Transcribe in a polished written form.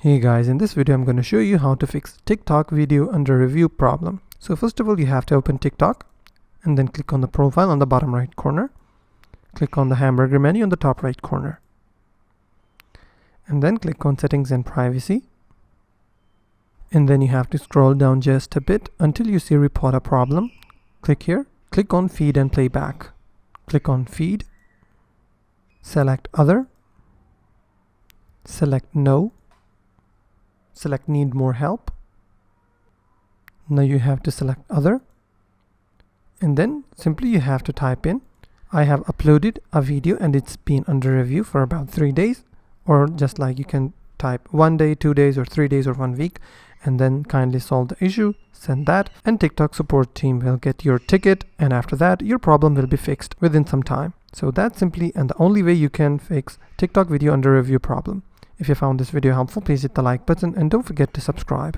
Hey guys, in this video I'm going to show you how to fix TikTok video under review problem. So first of all, you have to open TikTok and then click on the profile on the bottom right corner. Click on the hamburger menu on the top right corner. And then click on settings and privacy. And then you have to scroll down just a bit until you see report a problem. Click here. Click on feed and playback. Click on feed. Select other. Select no. Select need more help. Now you have to select other, and then simply you have to type in I have uploaded a video and it's been under review for about 3 days, or just like you can type 1 day, 2 days, or 3 days, or 1 week, and then kindly solve the issue, send that, and TikTok support team will get your ticket, and after that your problem will be fixed within some time. So that's simply and the only way you can fix TikTok video under review problem. If you found this video helpful, please hit the like button and don't forget to subscribe.